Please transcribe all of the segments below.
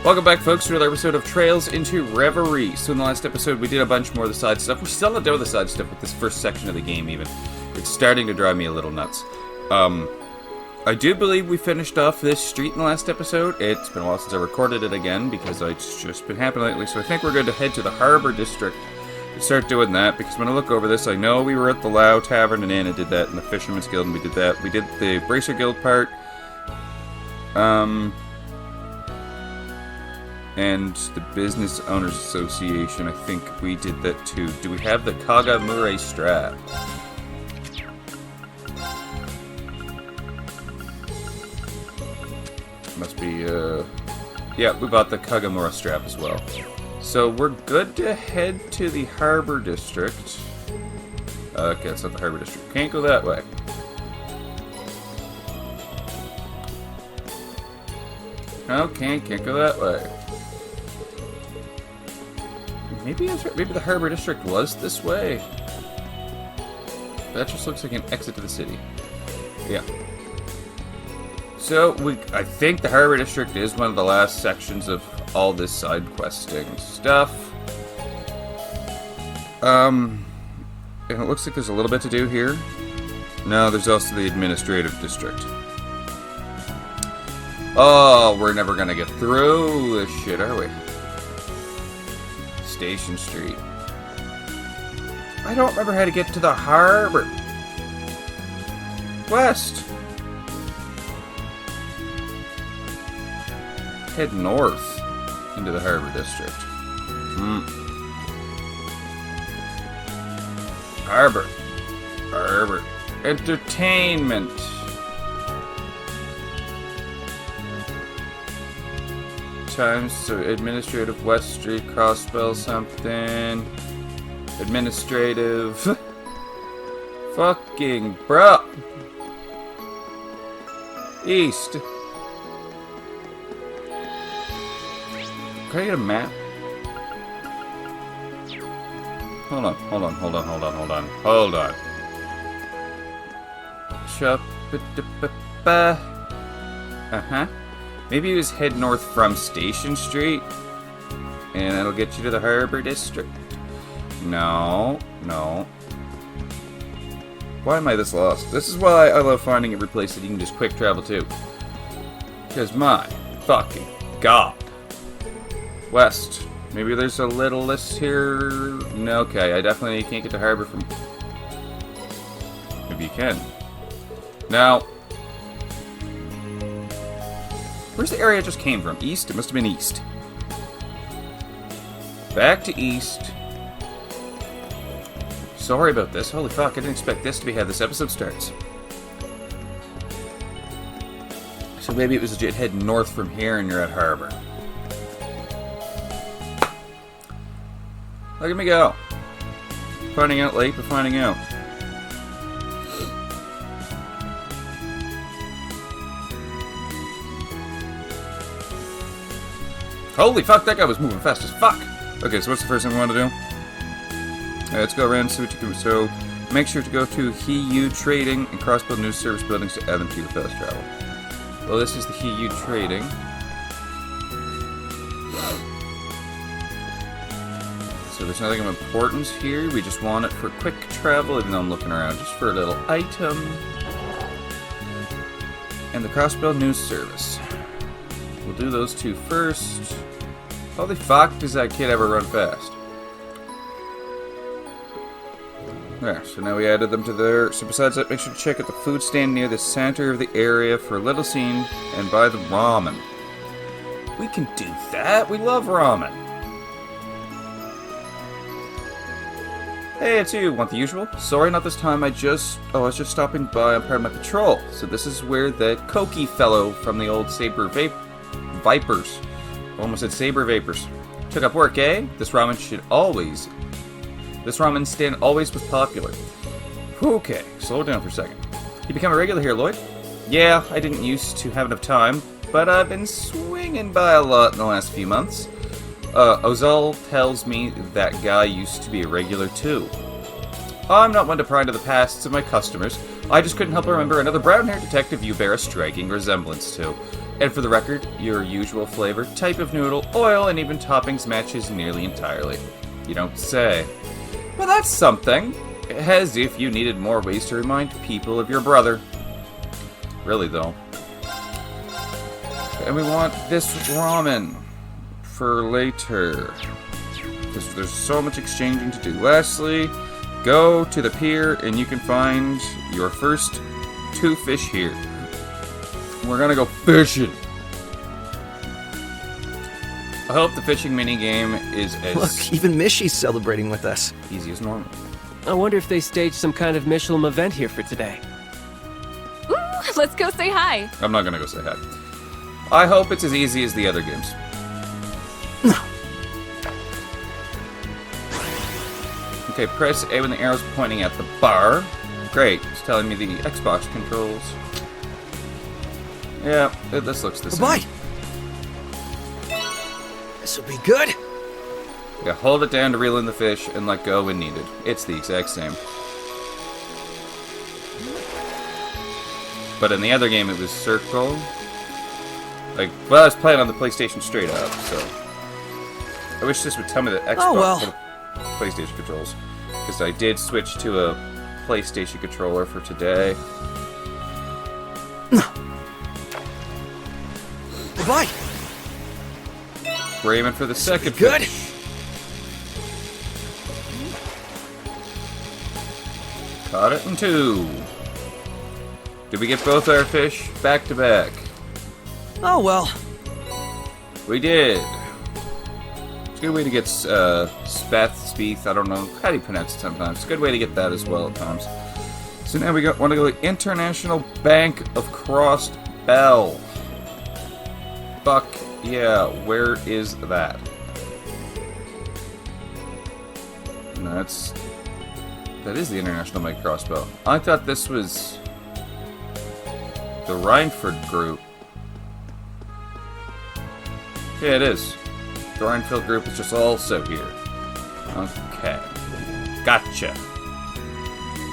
Welcome back, folks, to another episode of Trails into Reverie. So in the last episode, we did a bunch more of the side stuff. We're still not done with the side stuff with this first section of the game, even. It's starting to drive me a little nuts. I do believe we finished off this street in the last episode. It's been a while since I recorded it again, because it's just been happening lately. So I think we're going to head to the Harbor District and start doing that, because when I look over this, I know we were at the Lao Tavern and Inn and did that, and the Fisherman's Guild, and we did that. We did the Bracer Guild part. And the Business Owners Association, I think we did that too. Do we have the Kagamure strap? Must be, yeah, we bought the Kagamura strap as well. So we're good to head to the Harbor District. Okay, it's not the Harbor District. Can't go that way. Okay, can't go that way. Maybe the Harbor District was this way. That just looks like an exit to the city. Yeah. So, I think the Harbor District is one of the last sections of all this side questing stuff. And it looks like there's a little bit to do here. No, there's also the Administrative District. Oh, we're never gonna get through this shit, are we? Station Street. I don't remember how to get to the harbor. West. Head north into the Harbor District. Harbor. Harbor. Entertainment. Times, so administrative West Street, Crossbell something. Administrative. Fucking bruh. East. Can I get a map? Hold on. Shop. Maybe you just head north from Station Street, and that'll get you to the Harbor District. No. Why am I this lost? This is why I love finding every place that you can just quick travel to. Because my fucking god. West. Maybe there's a little list here. No, okay, I definitely can't get to Harbor from... Maybe you can. Now... Where's the area I just came from? East? It must have been east. Back to east. Sorry about this. Holy fuck, I didn't expect this to be how this episode starts. So maybe it was legit head north from here and you're at Harbor. Look at me go. Finding out late, but finding out. Holy fuck, that guy was moving fast as fuck! Okay, so what's the first thing we want to do? Let's go around and see what you can... So, make sure to go to He Trading and Crossbell News Service buildings to add them to your fast travel. Well, this is the He Trading. So there's nothing of importance here. We just want it for quick travel, even though I'm looking around just for a little item. And the Crossbell News Service. We'll do those two first. Holy fuck, does that kid ever run fast? There, so now we added them to there. So besides that, make sure to check out the food stand near the center of the area for a little scene and buy the ramen. We can do that. We love ramen. Hey, it's you. Want the usual? Sorry, not this time. I was just stopping by on part of my patrol. So this is where that Koki fellow from the old Saber Vipers. Almost said Saber Vapors. Took up work, eh? This ramen stand always was popular. Okay, slow down for a second. You become a regular here, Lloyd? Yeah, I didn't used to have enough time, but I've been swinging by a lot in the last few months. Ozal tells me that guy used to be a regular too. I'm not one to pry into the pasts of my customers. I just couldn't help but remember another brown-haired detective you bear a striking resemblance to. And for the record, your usual flavor, type of noodle, oil, and even toppings matches nearly entirely. You don't say. Well, that's something. As if you needed more ways to remind people of your brother. Really, though. And we want this ramen for later. Because there's so much exchanging to do. Lastly, go to the pier and you can find your first 2 fish here. We're gonna go fishing. I hope the fishing minigame is as... Look, even Mishy's celebrating with us. easy as normal. I wonder if they staged some kind of Michelin event here for today. Ooh, let's go say hi. I'm not gonna go say hi. I hope it's as easy as the other games. Okay, press A when the arrow's pointing at the bar. Great, it's telling me the Xbox controls. Yeah, this looks the same. Bye. This'll be good. Yeah, hold it down to reel in the fish and let go when needed. It's the exact same. But in the other game, it was circle. Like, well, I was playing on the PlayStation straight up, so... I wish this would tell me the Xbox well. for the PlayStation controls. Because I did switch to a PlayStation controller for today. Bye. We're aiming for the second good. fish. Caught it in 2. Did we get both our fish back to back? Oh well. We did. It's a good way to get Spieth, I don't know. How do you pronounce it sometimes? It's a good way to get that as well at times. So now we want to go to International Bank of Crossbell. Fuck yeah, where is that? No, that is the International Bank Crossbell. I thought this was the Rhineford group. Yeah, it is. The Rhinefeld group is just also here. Okay. Gotcha.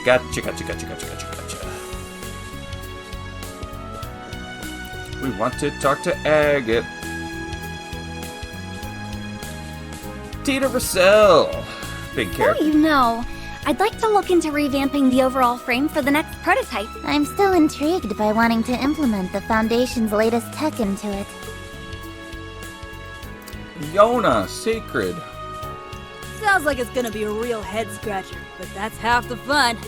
Gotcha. We want to talk to Agate. Tita Russell. Big character. Oh, you know, I'd like to look into revamping the overall frame for the next prototype. I'm still intrigued by wanting to implement the Foundation's latest tech into it. Yona, Sacred. Sounds like it's gonna be a real head-scratcher, but that's half the fun.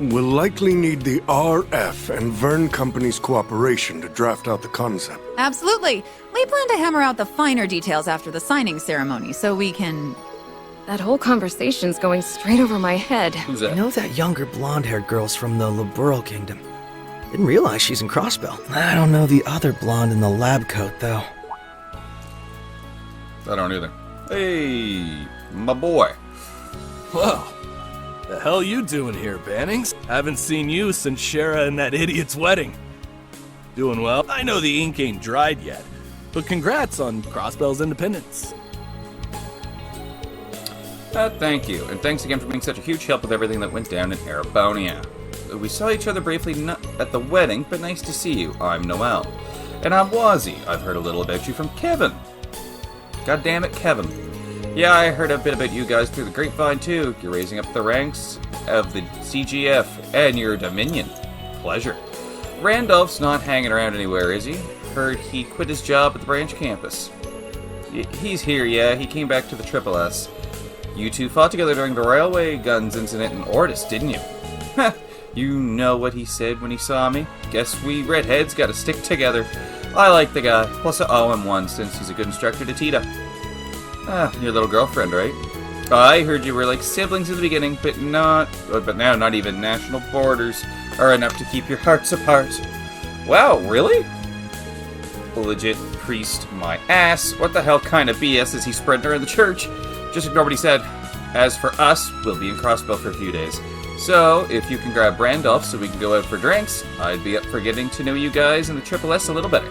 We'll likely need the RF and Vern Company's cooperation to draft out the concept. Absolutely. We plan to hammer out the finer details after the signing ceremony, so we can... That whole conversation's going straight over my head. Who's I that? know that younger blonde-haired girl's from the Liberal Kingdom. Didn't realize she's in Crossbell. I don't know the other blonde in the lab coat, though. I don't either. Hey, my boy. Whoa. The hell you doing here, Bannings? Haven't seen you since Shara and that idiot's wedding. Doing well? I know the ink ain't dried yet, but congrats on Crossbell's independence. Thank you, and thanks again for being such a huge help with everything that went down in Arabonia. We saw each other briefly at the wedding, but nice to see you. I'm Noel. And I'm Wazzy. I've heard a little about you from Kevin. God damn it, Kevin. Yeah, I heard a bit about you guys through the grapevine, too. You're raising up the ranks of the CGF and your Dominion. Pleasure. Randolph's not hanging around anywhere, is he? Heard he quit his job at the branch campus. He's here, yeah. He came back to the Triple S. You two fought together during the railway guns incident in Ortis, didn't you? Heh, you know what he said when he saw me. Guess we redheads gotta stick together. I like the guy, plus I owe him one since he's a good instructor to Tita. Your little girlfriend, right? I heard you were like siblings in the beginning, but now not even national borders are enough to keep your hearts apart. Wow, really? Legit priest my ass. What the hell kind of BS is he spreading around the church? Just ignore what he said. As for us, we'll be in Crossbell for a few days. So, if you can grab Randolph so we can go out for drinks, I'd be up for getting to know you guys in the Triple S a little better.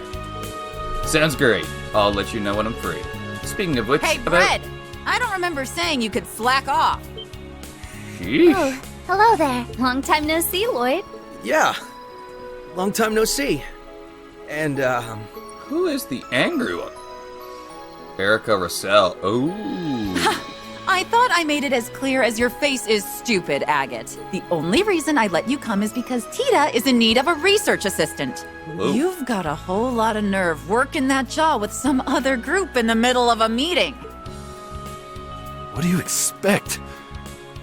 Sounds great. I'll let you know when I'm free. Speaking of which... Hey, Fred! I don't remember saying you could slack off. Sheesh. Oh, hello there. Long time no see, Lloyd. Yeah. Long time no see. And, Who is the angry one? Erica Russell. Oh. I thought I made it as clear as your face is stupid, Agate. The only reason I let you come is because Tita is in need of a research assistant. Ooh. You've got a whole lot of nerve working that jaw with some other group in the middle of a meeting. What do you expect?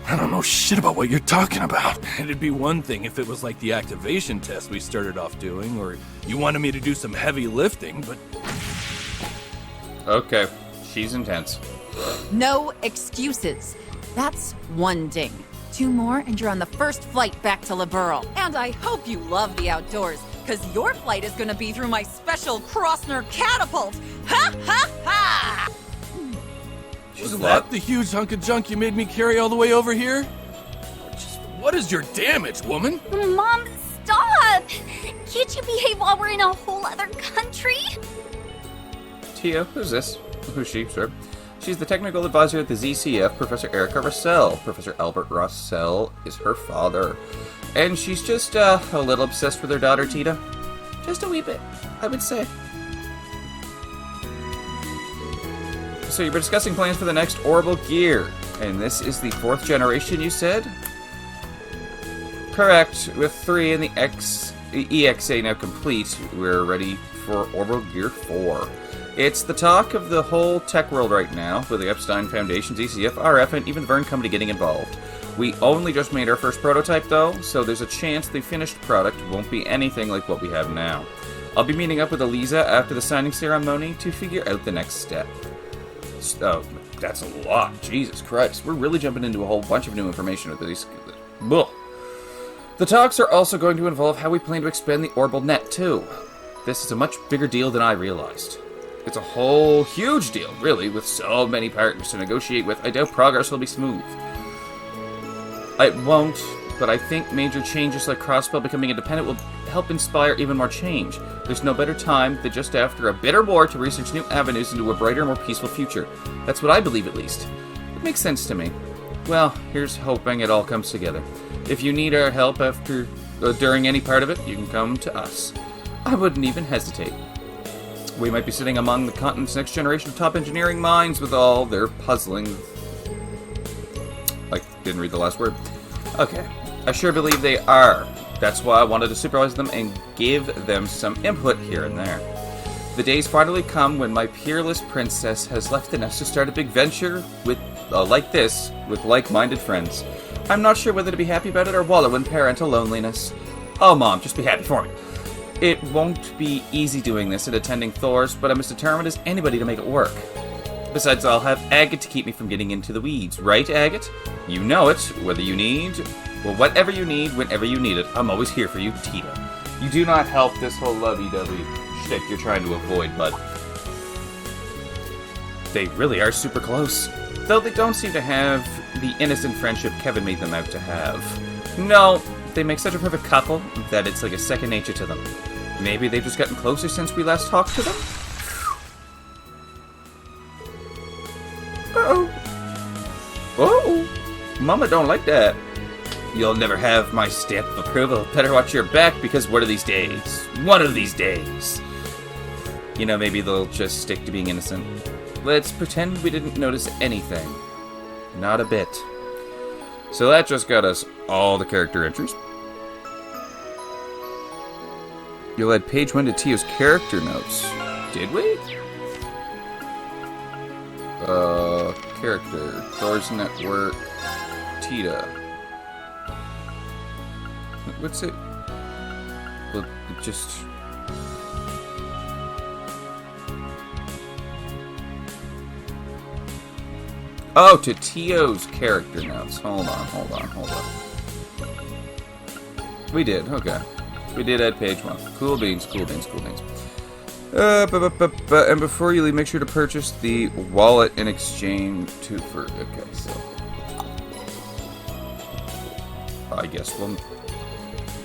I don't know shit about what you're talking about. It'd be one thing if it was like the activation test we started off doing, or you wanted me to do some heavy lifting, but... Okay, she's intense. No excuses. That's one ding. 2 more and you're on the first flight back to Liberl. And I hope you love the outdoors, because your flight is gonna be through my special Crossner catapult. Ha ha ha! She's Was a lot. that the huge hunk of junk you made me carry all the way over here? Just, what is your damage, woman? Mom, stop! Can't you behave while we're in a whole other country? Tia, who's this? Who's she, sir? She's the technical advisor at the ZCF, Professor Erica Russell. Professor Albert Russell is her father. And she's just, a little obsessed with her daughter, Tita. Just a wee bit, I would say. So you were discussing plans for the next orbital gear. And this is the 4th generation, you said? Correct. With 3 and the EXA now complete, we're ready for orbital gear 4. It's the talk of the whole tech world right now, with the Epstein Foundation, ZCF, RF, and even the Vern Company getting involved. We only just made our first prototype, though, so there's a chance the finished product won't be anything like what we have now. I'll be meeting up with Eliza after the signing ceremony to figure out the next step. Oh, that's a lot. Jesus Christ. We're really jumping into a whole bunch of new information with these. Ugh. The talks are also going to involve how we plan to expand the orbital net, too. This is a much bigger deal than I realized. It's a whole huge deal, really, with so many partners to negotiate with. I doubt progress will be smooth. It won't, but I think major changes like Crossbell becoming independent will help inspire even more change. There's no better time than just after a bitter war to research new avenues into a brighter, more peaceful future. That's what I believe, at least. It makes sense to me. Well, here's hoping it all comes together. If you need our help during any part of it, you can come to us. I wouldn't even hesitate. We might be sitting among the continent's next generation of top engineering minds with all their puzzling... I didn't read the last word. Okay. I sure believe they are. That's why I wanted to supervise them and give them some input here and there. The day's finally come when my peerless princess has left the nest to start a big venture with, like this, with like-minded friends. I'm not sure whether to be happy about it or wallow in parental loneliness. Oh, Mom, just be happy for me. It won't be easy doing this and attending Thor's, but I'm as determined as anybody to make it work. Besides, I'll have Agate to keep me from getting into the weeds, right, Agate? You know it, whatever you need, whenever you need it. I'm always here for you, Tita. You do not help this whole lovey-dovey shtick you're trying to avoid, but they really are super close. Though they don't seem to have the innocent friendship Kevin made them out to have. No, they make such a perfect couple that it's like a second nature to them. Maybe they've just gotten closer since we last talked to them? Uh-oh. Oh! Mama don't like that. You'll never have my stamp of approval. Better watch your back, because one of these days... You know, maybe they'll just stick to being innocent. Let's pretend we didn't notice anything. Not a bit. So that just got us all the character entries. You'll add page 1 to Tio's character notes. Did we? Character. Thor's Network. Tita. What's it? Well, it just... Oh, to Tio's character notes. Hold on. We did, okay. We did add page 1. Cool beans. And before you leave, make sure to purchase the wallet in exchange for... Okay, so... I guess we'll...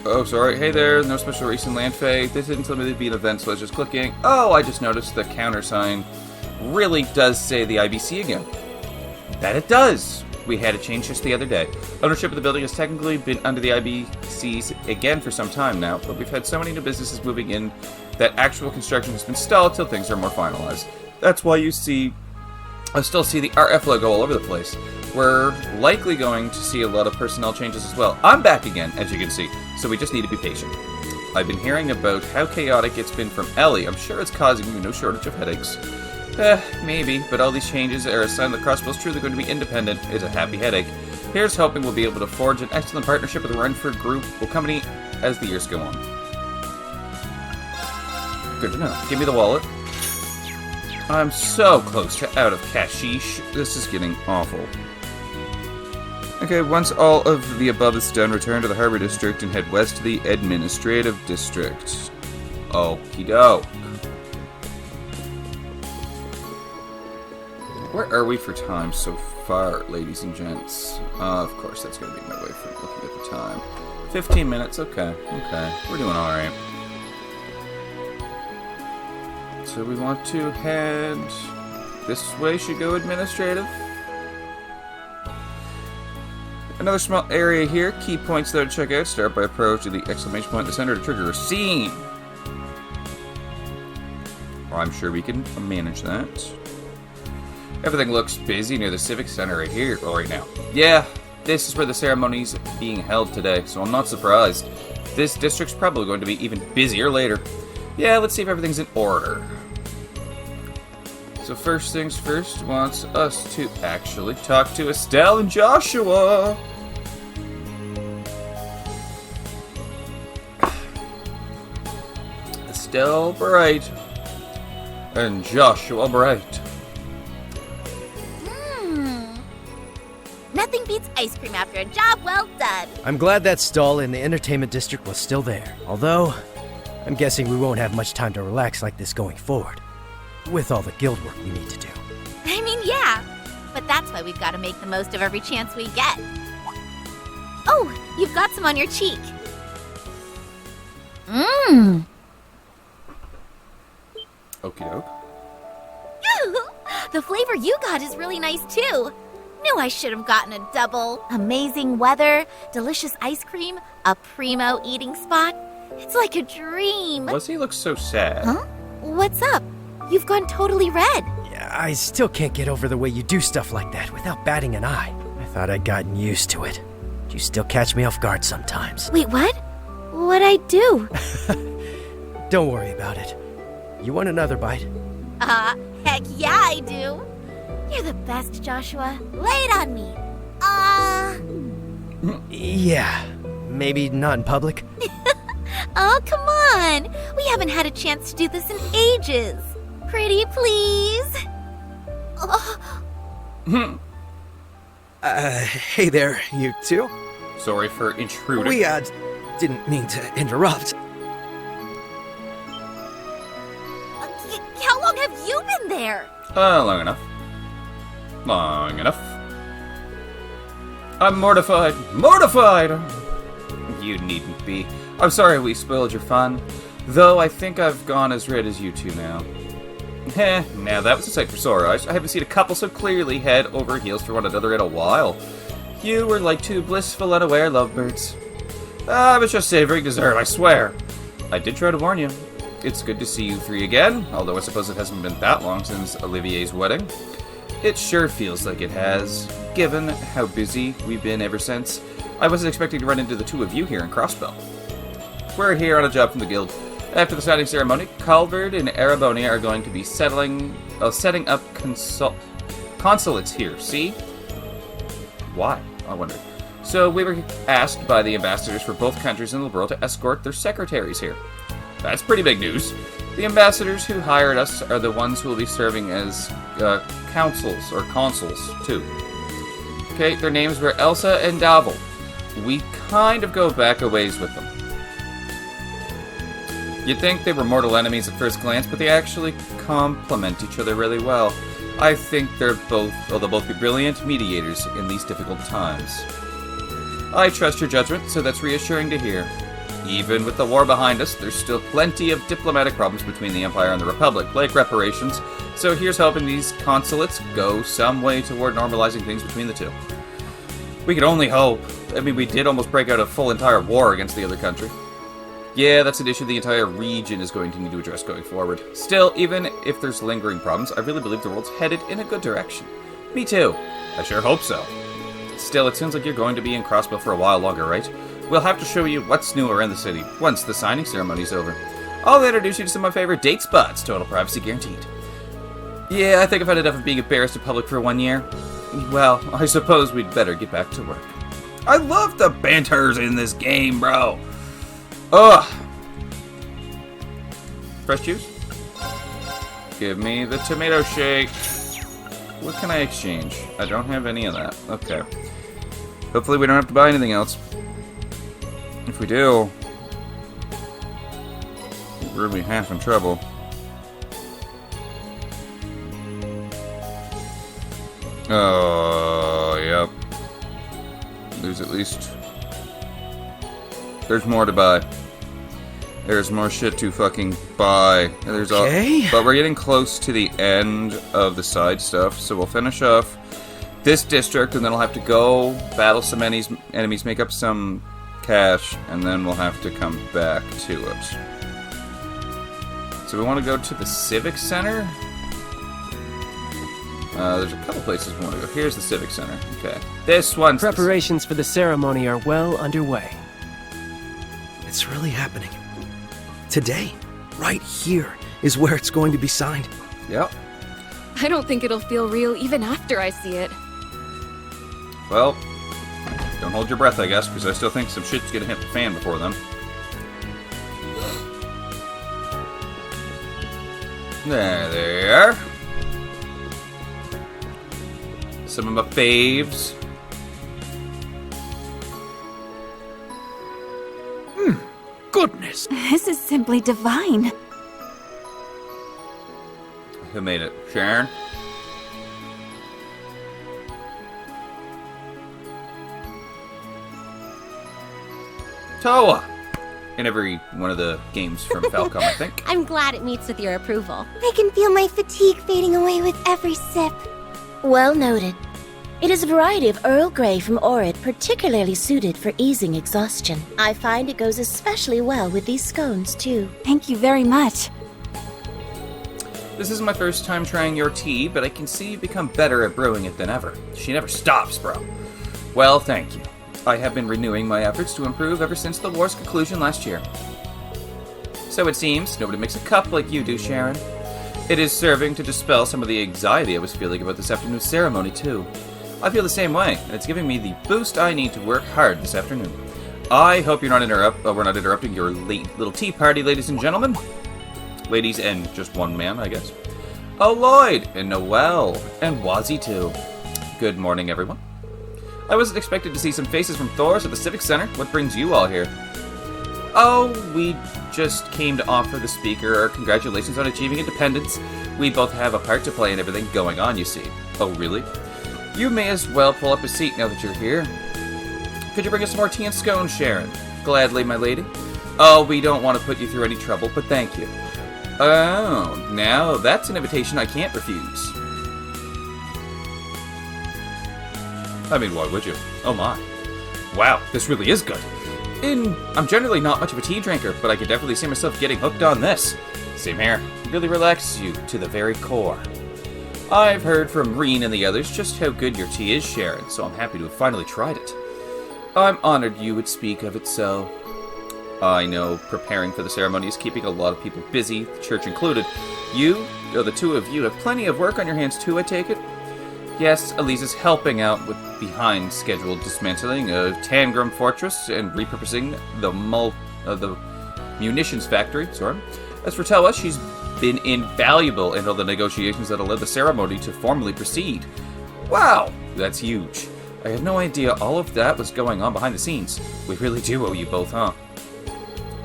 Oh, sorry. Hey there, no special race in Landfay. This didn't tell me there'd be an event, so I was just clicking. Oh, I just noticed the countersign really does say the IBC again. That it does. We had a change just the other day. Ownership of the building has technically been under the IBCs again for some time now, but we've had so many new businesses moving in that actual construction has been stalled till things are more finalized. That's why I still see the RF logo all over the place. We're likely going to see a lot of personnel changes as well. I'm back again, as you can see, so we just need to be patient. I've been hearing about how chaotic it's been from Ellie. I'm sure it's causing you no shortage of headaches. Maybe, but all these changes are a sign that Crossbell's truly going to be independent. Is a happy headache. Here's hoping we'll be able to forge an excellent partnership with the Renford Group company as the years go on. Good to know. Give me the wallet. I'm so close to out of cashish. This is getting awful. Okay, once all of the above is done, return to the Harbor District and head west to the Administrative District. Okie doke. Where are we for time so far, ladies and gents? Of course, that's going to be my way for looking at the time. 15 minutes, okay. We're doing alright. So we want to head this way, should go administrative. Another small area here. Key points there to check out. Start by approaching the exclamation point in the center to trigger a scene. Well, I'm sure we can manage that. Everything looks busy near the Civic Center right here, right now. Yeah, this is where the ceremony's being held today, so I'm not surprised. This district's probably going to be even busier later. Yeah, let's see if everything's in order. So first things first, wants us to actually talk to Estelle and Joshua. Estelle Bright and Joshua Bright. Nothing beats ice cream after a job well done. I'm glad that stall in the entertainment district was still there. Although, I'm guessing we won't have much time to relax like this going forward. With all the guild work we need to do. I mean, yeah. But that's why we've got to make the most of every chance we get. Oh, you've got some on your cheek. Mmm. Okie doke. The flavor you got is really nice too. Knew I should have gotten a double. Amazing weather, delicious ice cream, a primo eating spot. It's like a dream. Why does he look so sad? Huh? What's up? You've gone totally red. Yeah, I still can't get over the way you do stuff like that without batting an eye. I thought I'd gotten used to it. But you still catch me off guard sometimes. Wait, what? What'd I do? Don't worry about it. You want another bite? Heck yeah, I do. You're the best, Joshua. Lay it on me. Yeah, maybe not in public. Oh, come on. We haven't had a chance to do this in ages. Pretty, please. Oh. Hey there, you two. Sorry for intruding. We, didn't mean to interrupt. How long have you been there? Long enough. Long enough. I'm mortified. Mortified! You needn't be. I'm sorry we spoiled your fun. Though I think I've gone as red as you two now. Now that was a sight for sore eyes. I haven't seen a couple so clearly head over heels for one another in a while. You were like two blissful, unaware lovebirds. I was just savoring dessert, I swear. I did try to warn you. It's good to see you three again, although I suppose it hasn't been that long since Olivier's wedding. It sure feels like it has, given how busy we've been ever since. I wasn't expecting to run into the two of you here in Crossbell. We're here on a job from the guild. After the signing ceremony, Calvert and Arabonia are going to be setting up consulates here, see? Why? I wonder. So we were asked by the ambassadors for both countries in the world to escort their secretaries here. That's pretty big news. The ambassadors who hired us are the ones who will be serving as consuls, too. Okay, their names were Elsa and Davil. We kind of go back a ways with them. You'd think they were mortal enemies at first glance, but they actually complement each other really well. I think they'll both be brilliant mediators in these difficult times. I trust your judgment, so that's reassuring to hear. Even with the war behind us, there's still plenty of diplomatic problems between the Empire and the Republic, like reparations, so here's hoping these consulates go some way toward normalizing things between the two. We could only hope. I mean, we did almost break out a full entire war against the other country. Yeah, that's an issue the entire region is going to need to address going forward. Still, even if there's lingering problems, I really believe the world's headed in a good direction. Me too. I sure hope so. Still, it seems like you're going to be in Crossbell for a while longer, right? We'll have to show you what's new around the city once the signing ceremony's over. I'll introduce you to some of my favorite date spots, total privacy guaranteed. Yeah, I think I've had enough of being embarrassed in public for 1 year. Well, I suppose we'd better get back to work. I love the banters in this game, bro. Ugh. Fresh juice? Give me the tomato shake. What can I exchange? I don't have any of that. Okay. Hopefully we don't have to buy anything else. If we do, we're gonna be half in trouble. Oh, yep. There's more to buy. There's more shit to fucking buy. But we're getting close to the end of the side stuff, so we'll finish off this district, and then I'll have to go battle some enemies, make up some cash, and then we'll have to come back to it. So we want to go to the Civic Center. There's a couple places we want to go. Here's the Civic Center. Okay. This one's... Preparations for the ceremony are well underway. It's really happening. Today, right here, is where it's going to be signed. Yep. I don't think it'll feel real even after I see it. Well, don't hold your breath, I guess, because I still think some shit's gonna hit the fan before then. There they are. Some of my faves. Goodness! This is simply divine. Who made it? Sharon? Toa! In every one of the games from Falcom, I think. I'm glad it meets with your approval. I can feel my fatigue fading away with every sip. Well noted. It is a variety of Earl Grey from Orid, particularly suited for easing exhaustion. I find it goes especially well with these scones, too. Thank you very much. This is my first time trying your tea, but I can see you've become better at brewing it than ever. She never stops, bro. Well, thank you. I have been renewing my efforts to improve ever since the war's conclusion last year. So it seems nobody makes a cup like you do, Sharon. It is serving to dispel some of the anxiety I was feeling about this afternoon's ceremony, too. I feel the same way, and it's giving me the boost I need to work hard this afternoon. I hope we're not interrupting your late little tea party, ladies and gentlemen. Ladies and just one man, I guess. Oh, Lloyd, and Noelle, and Wazzy, too. Good morning, everyone. I wasn't expected to see some faces from Thor's at the Civic Center. What brings you all here? Oh, we just came to offer the speaker our congratulations on achieving independence. We both have a part to play in everything going on, you see. Oh, really? You may as well pull up a seat now that you're here. Could you bring us some more tea and scones, Sharon? Gladly, my lady. Oh, we don't want to put you through any trouble, but thank you. Oh, now that's an invitation I can't refuse. I mean, why would you? Oh my. Wow, this really is good. I'm generally not much of a tea drinker, but I could definitely see myself getting hooked on this. Same here. It really relaxes you to the very core. I've heard from Reen and the others just how good your tea is, Sharon, so I'm happy to have finally tried it. I'm honored you would speak of it so. I know preparing for the ceremony is keeping a lot of people busy, the church included. The two of you, have plenty of work on your hands too, I take it? Yes, Elise is helping out with behind scheduled dismantling of Tangram Fortress and repurposing the munitions factory. As for Toa, she's been invaluable in all the negotiations that allowed the ceremony to formally proceed. Wow, that's huge. I had no idea all of that was going on behind the scenes. We really do owe you both, huh?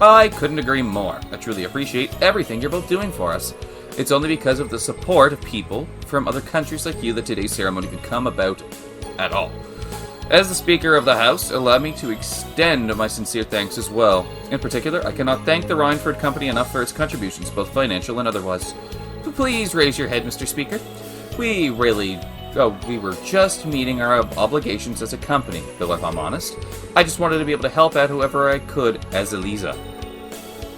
I couldn't agree more. I truly appreciate everything you're both doing for us. It's only because of the support of people from other countries like you that today's ceremony could come about at all. As the Speaker of the House, allow me to extend my sincere thanks as well. In particular, I cannot thank the Rhineford Company enough for its contributions, both financial and otherwise. Please raise your head, Mr. Speaker. We really we were just meeting our obligations as a company, though if I'm honest, I just wanted to be able to help out whoever I could as Eliza.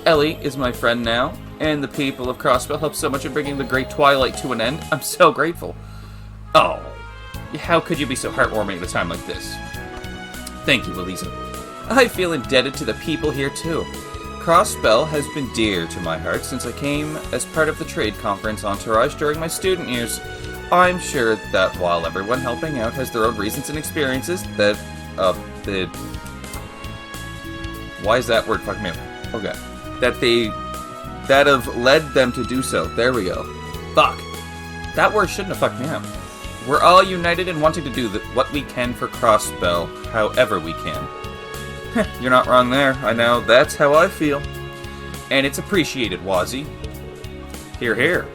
Ellie is my friend now, and the people of Crossbell helped so much in bringing the Great Twilight to an end. I'm so grateful. Oh, how could you be so heartwarming at a time like this? Thank you, Eliza. I feel indebted to the people here, too. Crossbell has been dear to my heart since I came as part of the trade conference entourage during my student years. I'm sure that while everyone helping out has their own reasons and experiences, why is that word fucking me up? Okay. That have led them to do so. There we go. Fuck. That word shouldn't have fucked me up. We're all united in wanting to do what we can for Crossbell, however we can. You're not wrong there. I know, that's how I feel. And it's appreciated, Wazzy. Hear, hear.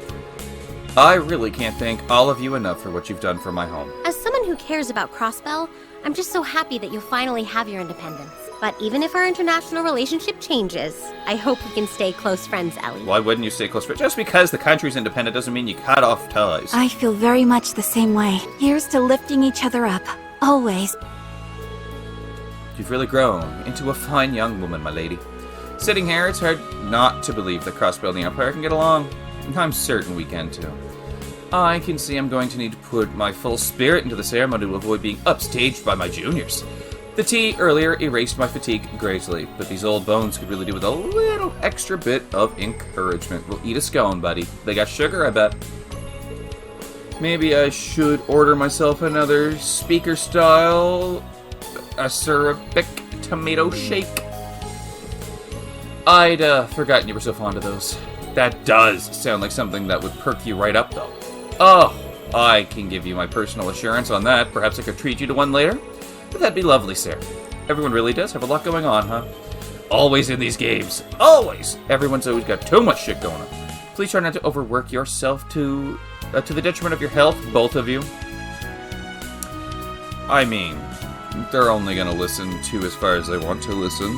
I really can't thank all of you enough for what you've done for my home. As someone who cares about Crossbell, I'm just so happy that you'll finally have your independence. But even if our international relationship changes, I hope we can stay close friends, Ellie. Why wouldn't you stay close friends? Just because the country's independent doesn't mean you cut off ties. I feel very much the same way. Here's to lifting each other up. Always. You've really grown into a fine young woman, my lady. Sitting here, it's hard not to believe that Crossbell and the Empire can get along. I'm certain we can, too. I can see I'm going to need to put my full spirit into the ceremony to avoid being upstaged by my juniors. The tea earlier erased my fatigue greatly, but these old bones could really do with a little extra bit of encouragement. We'll eat a scone, buddy. They got sugar, I bet. Maybe I should order myself another speaker-style acerbic tomato shake. I'd forgotten you were so fond of those. That does sound like something that would perk you right up, though. Oh, I can give you my personal assurance on that. Perhaps I could treat you to one later? But that'd be lovely, sir. Everyone really does have a lot going on, huh? Always in these games. Always! Everyone's always got too much shit going on. Please try not to overwork yourself to the detriment of your health, both of you. I mean, they're only going to listen to as far as they want to listen.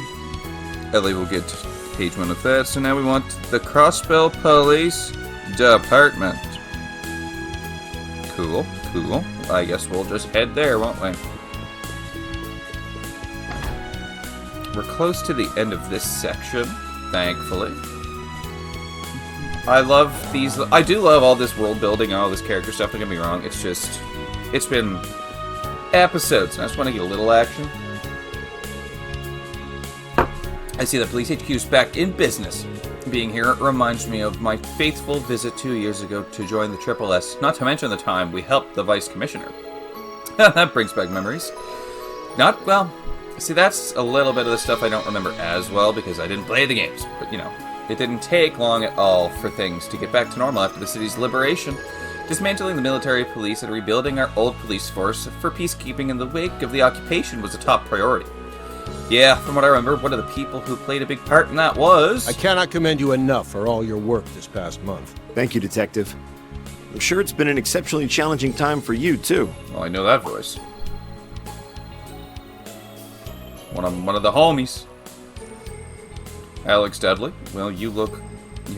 Ellie will get page 1 of that. So now we want the Crossbell Police Department. Cool, cool. I guess we'll just head there, won't we? We're close to the end of this section, thankfully. I love these. I do love all this world building and all this character stuff, don't get me wrong. It's just, it's been episodes, and I just want to get a little action. I see the police HQ's back in business. Being here reminds me of my faithful visit 2 years ago to join the Triple S, not to mention the time we helped the Vice Commissioner. That brings back memories. Not, well, see, that's a little bit of the stuff I don't remember as well because I didn't play the games. But, you know, it didn't take long at all for things to get back to normal after the city's liberation. Dismantling the military police and rebuilding our old police force for peacekeeping in the wake of the occupation was a top priority. Yeah, from what I remember, one of the people who played a big part in that was... I cannot commend you enough for all your work this past month. Thank you, Detective. I'm sure it's been an exceptionally challenging time for you, too. Well, I know that voice. One of the homies. Alex Dudley. Well, you look...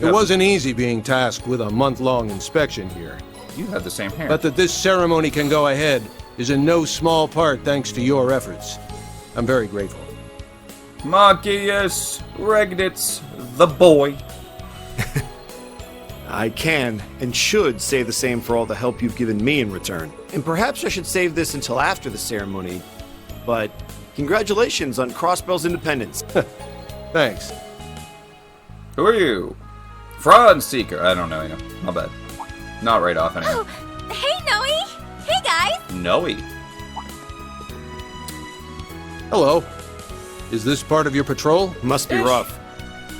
It wasn't easy being tasked with a month-long inspection here. You have the same hair. But that this ceremony can go ahead is in no small part thanks to your efforts. I'm very grateful. Marcius Regnitz, the boy. I can and should say the same for all the help you've given me in return. And perhaps I should save this until after the ceremony, but congratulations on Crossbell's independence. Thanks. Who are you? Fraud Seeker. I don't know, you know. My bad. Not right off anyway. Oh, hey, Noe! Hey, guys! Noe. Hello. Is this part of your patrol? Must be rough.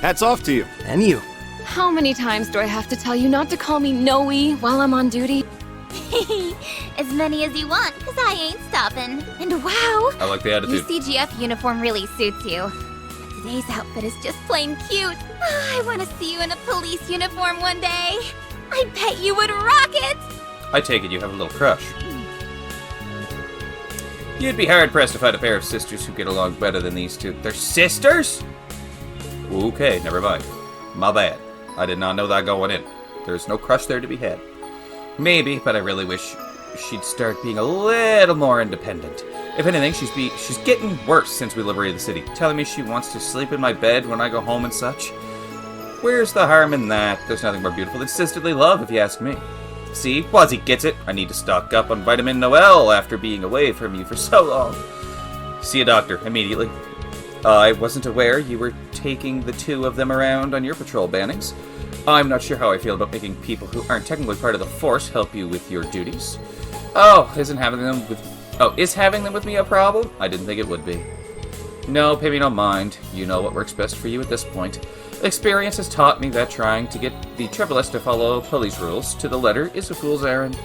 Hats off to you. And you. How many times do I have to tell you not to call me Noe while I'm on duty? As many as you want, because I ain't stopping. And wow! I like the attitude. Your CGF uniform really suits you. Today's outfit is just plain cute. I want to see you in a police uniform one day. I bet you would rock it! I take it you have a little crush. You'd be hard-pressed to find a pair of sisters who get along better than these two. They're sisters? Okay, never mind. My bad. I did not know that going in. There's no crush there to be had. Maybe, but I really wish she'd start being a little more independent. If anything, she's getting worse since we liberated the city, telling me she wants to sleep in my bed when I go home and such. Where's the harm in that? There's nothing more beautiful than sisterly love, if you ask me. See, Wazzy gets it. I need to stock up on vitamin Noel after being away from you for so long. See a doctor, immediately. I wasn't aware you were taking the two of them around on your patrol, Bannings. I'm not sure how I feel about making people who aren't technically part of the Force help you with your duties. Is having them with me a problem? I didn't think it would be. No, pay me no mind. You know what works best for you at this point. Experience has taught me that trying to get the Triple S to follow police rules to the letter is a fool's errand.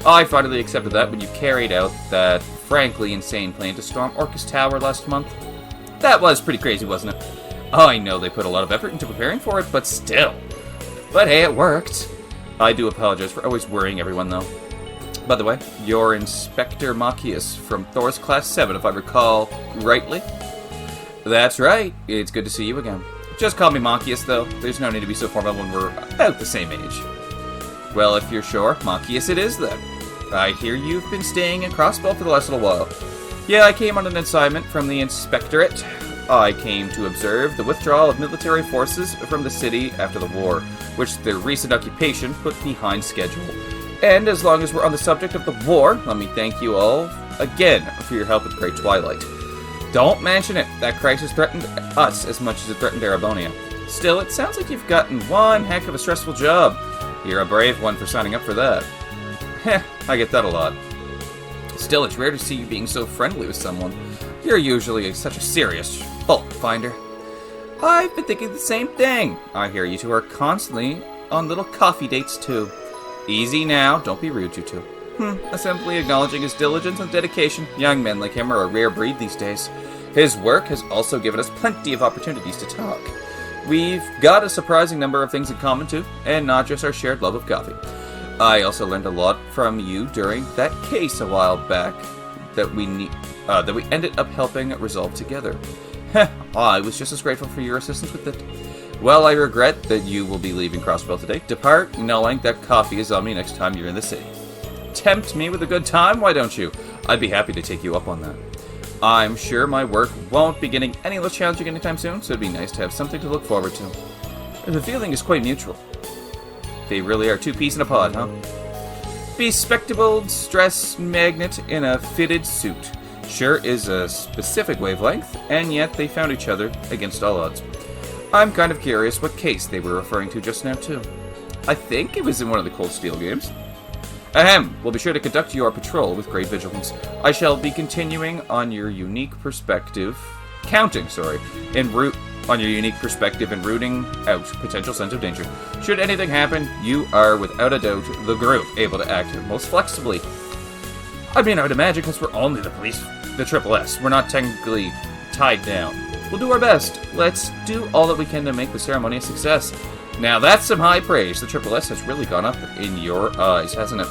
I finally accepted that when you carried out that frankly insane plan to storm Orcus Tower last month. That was pretty crazy, wasn't it? I know they put a lot of effort into preparing for it, but still. But hey, it worked. I do apologize for always worrying everyone, though. By the way, you're Inspector Machias from Thor's Class 7, if I recall rightly. That's right. It's good to see you again. Just call me Machias, though. There's no need to be so formal when we're about the same age. Well, if you're sure, Machias it is, then. I hear you've been staying in Crossbell for the last little while. Yeah, I came on an assignment from the Inspectorate. I came to observe the withdrawal of military forces from the city after the war, which their recent occupation put behind schedule. And as long as we're on the subject of the war, let me thank you all again for your help with Great Twilight. Don't mention it. That crisis threatened us as much as it threatened Arabonia. Still, it sounds like you've gotten one heck of a stressful job. You're a brave one for signing up for that. Heh, I get that a lot. Still, it's rare to see you being so friendly with someone. You're usually such a serious fault finder. I've been thinking the same thing. I hear you two are constantly on little coffee dates, too. Easy now, don't be rude, you two. Simply acknowledging his diligence and dedication. Young men like him are a rare breed these days. His work has also given us plenty of opportunities to talk. We've got a surprising number of things in common, too, and not just our shared love of coffee. I also learned a lot from you during that case a while back that we ended up helping resolve together. I was just as grateful for your assistance with it. Well, I regret that you will be leaving Crossbell today. Depart knowing that coffee is on me next time you're in the city. Tempt me with a good time, why don't you? I'd be happy to take you up on that. I'm sure my work won't be getting any less challenging anytime soon, so it'd be nice to have something to look forward to. The feeling is quite mutual. They really are two peas in a pod, huh? Bespectacled stress magnet in a fitted suit. Sure is a specific wavelength, and yet they found each other against all odds. I'm kind of curious what case they were referring to just now, too. I think it was in one of the Cold Steel games. Ahem, we'll be sure to conduct your patrol with great vigilance. I shall be continuing on your unique perspective... on your unique perspective and rooting out potential sense of danger. Should anything happen, you are without a doubt the group able to act most flexibly. I mean, I would imagine because we're only the police, the Triple S. We're not technically tied down. We'll do our best. Let's do all that we can to make the ceremony a success. Now that's some high praise. The Triple S has really gone up in your eyes, hasn't it?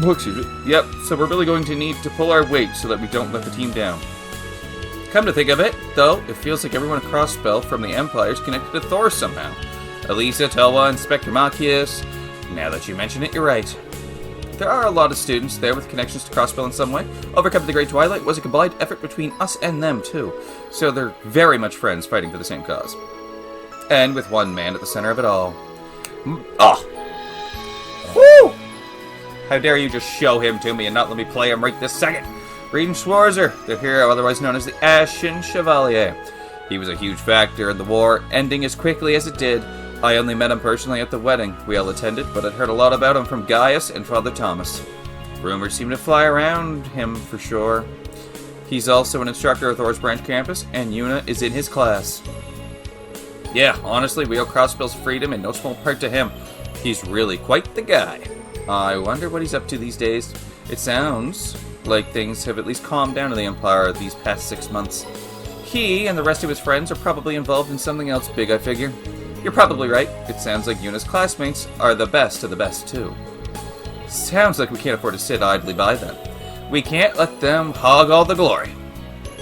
Excuse me. Yep, so we're really going to need to pull our weight so that we don't let the team down. Come to think of it, though, it feels like everyone across Crossbell from the Empire is connected to Thor somehow. Elisa, Telwa, Inspector Machias. Now that you mention it, you're right. There are a lot of students there with connections to Crossbell in some way. Overcoming the Great Twilight was a combined effort between us and them, too. So they're very much friends fighting for the same cause. And with one man at the center of it all. Whew! How dare you just show him to me and not let me play him right this second? Reed Schwarzer, the hero otherwise known as the Ashen Chevalier. He was a huge factor in the war, ending as quickly as it did. I only met him personally at the wedding we all attended, but I'd heard a lot about him from Gaius and Father Thomas. Rumors seem to fly around him for sure. He's also an instructor at Thor's Branch campus, and Yuna is in his class. Yeah, honestly, we owe Crossbell's freedom in no small part to him. He's really quite the guy. I wonder what he's up to these days. It sounds like things have at least calmed down in the Empire these past 6 months. He and the rest of his friends are probably involved in something else big, I figure. You're probably right. It sounds like Yuna's classmates are the best of the best, too. Sounds like we can't afford to sit idly by them. We can't let them hog all the glory.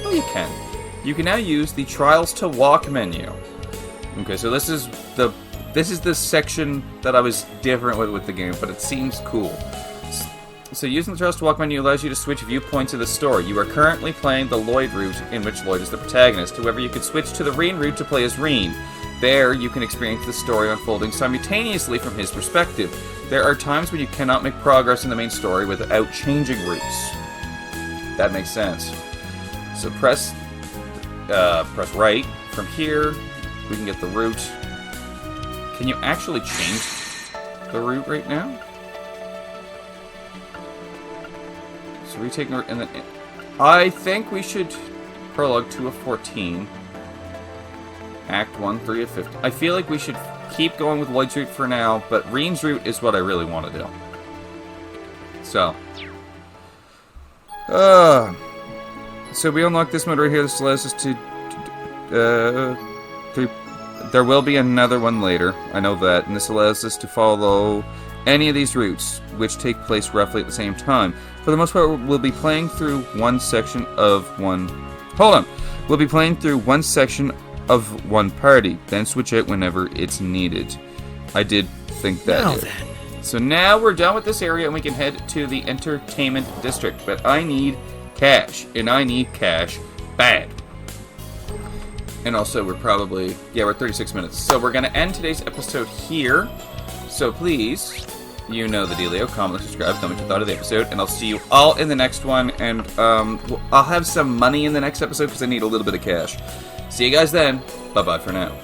Oh, you can. You can now use the Trials to Walk menu. Okay, so this is the section that I was different with the game, but it seems cool. So using the Trust to Walk menu allows you to switch viewpoints of the story. You are currently playing the Lloyd route, in which Lloyd is the protagonist. However, you can switch to the Reen route to play as Reen. There, you can experience the story unfolding simultaneously from his perspective. There are times when you cannot make progress in the main story without changing routes. That makes sense. So press right. From here, we can get the route. Can you actually change the route right now? So we take and then I think we should prologue 2 of 14. Act 1, 3 of 15. I feel like we should keep going with Lloyd's route for now, but Reen's route is what I really want to do. So we unlock this mode right here. This allows us to there will be another one later. I know that, and this allows us to follow any of these routes, which take place roughly at the same time. For the most part, we'll be playing through one section of one... Hold on! We'll be playing through one section of one party, then switch out whenever it's needed. I did think that. Now then. So now we're done with this area, and we can head to the entertainment district. But I need cash, and I need cash bad. And also, we're 36 minutes. So we're going to end today's episode here. So please, you know the dealio. Comment, subscribe, tell me what you thought of the episode. And I'll see you all in the next one. And I'll have some money in the next episode because I need a little bit of cash. See you guys then. Bye-bye for now.